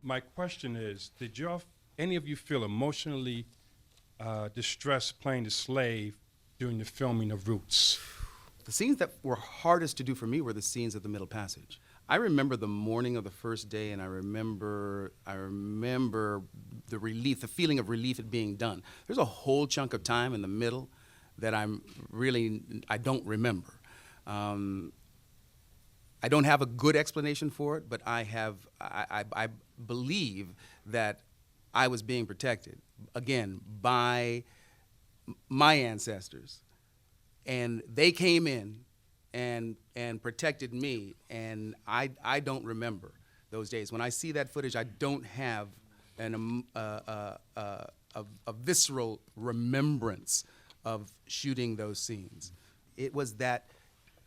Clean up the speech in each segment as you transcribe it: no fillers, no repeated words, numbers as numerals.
My question is, did any of you feel emotionally distressed playing the slave during the filming of Roots? The scenes that were hardest to do for me were the scenes of the Middle Passage. I remember the morning of the first day, and I remember the relief, the feeling of relief at being done. There's a whole chunk of time in the middle that I don't remember. I don't have a good explanation for it, but I believe that I was being protected, again, by my ancestors. And they came in and protected me, and I don't remember those days. When I see that footage, I don't have a visceral remembrance of shooting those scenes. It was that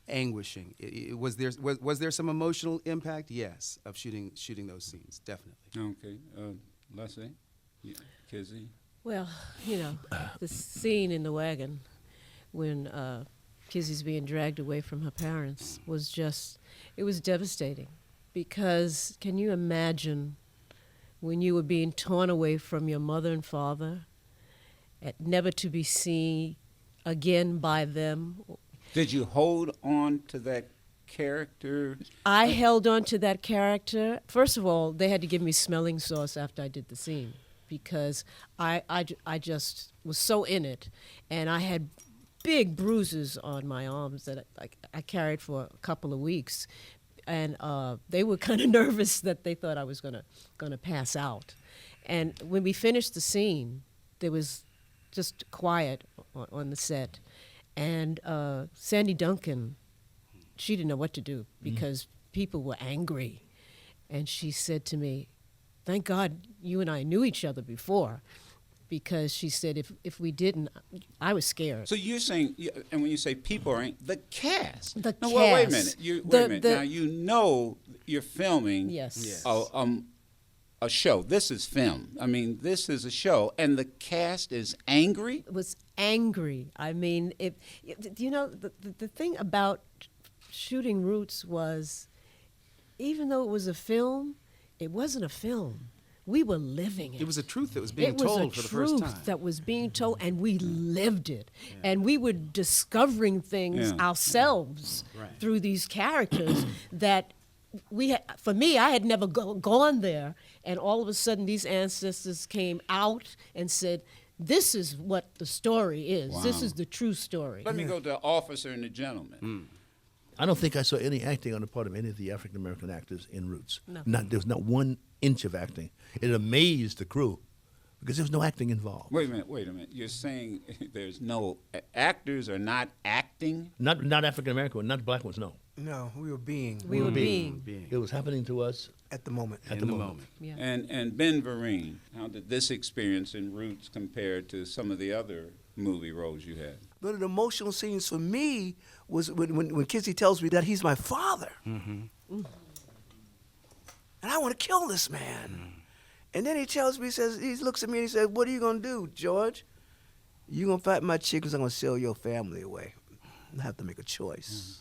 anguishing. Was there some emotional impact? Yes, of shooting those scenes, definitely. Okay, Leslie, Kizzy. Well, the scene in the wagon when Kizzy's being dragged away from her parents it was devastating, because can you imagine when you were being torn away from your mother and father, never to be seen again by them? Did you hold on to that character? I held on to that character. First of all, they had to give me smelling sauce after I did the scene, because I just was so in it, and I had big bruises on my arms that I carried for a couple of weeks, and they were kind of nervous that they thought I was gonna pass out. And when we finished the scene, there was just quiet on the set, and Sandy Duncan, she didn't know what to do because people were angry, and she said to me, "Thank God you and I knew each other before." Because she said, if we didn't, I was scared. So you're saying, and when you say people are the cast. The no, cast. Well, wait a minute. Wait a minute. Now, you're filming yes. A show. This is film. I mean, this is a show. And the cast is angry? It was angry. I mean, the thing about shooting Roots was, even though it was a film, it wasn't a film. We were living it. It was a truth that was being told for the first time. It was a truth that was being told, and we lived it. Yeah. And we were discovering things ourselves through these characters that for me, I had never gone there. And all of a sudden, these ancestors came out and said, this is what the story is. Wow. This is the true story. Let me go to the officer and the gentleman. I don't think I saw any acting on the part of any of the African-American actors in Roots. No. There was not 1 inch of acting. It amazed the crew because there was no acting involved. Wait a minute. You're saying there's no actors are not acting? Not African-American, not black ones, no. No, we were being. We were being. It was happening to us at the moment. At the moment. Yeah. And Ben Vereen, how did this experience in Roots compare to some of the other movie roles you had? One of the emotional scenes for me was when Kizzy tells me that he's my father. Mm-hmm. And I want to kill this man. Mm-hmm. And then he tells me, he looks at me and he says, "What are you going to do, George? You going to fight my chickens, I'm going to sell your family away. I have to make a choice." Mm-hmm.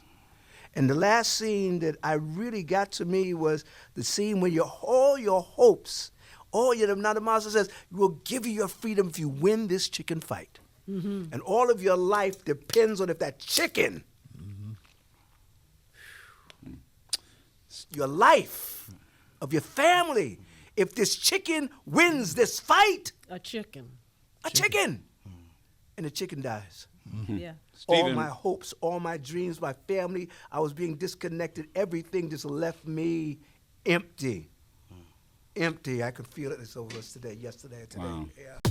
And the last scene that I really got to me was the scene when all your hopes, now the master says, "We'll give you your freedom if you win this chicken fight." Mm-hmm. And all of your life depends on if that chicken, your life of your family, if this chicken wins this fight. A chicken. And the chicken dies. Mm-hmm. Yeah. All my hopes, all my dreams, my family, I was being disconnected. Everything just left me empty. Empty. I could feel it. It's over us today, yesterday, today. Wow. Yeah.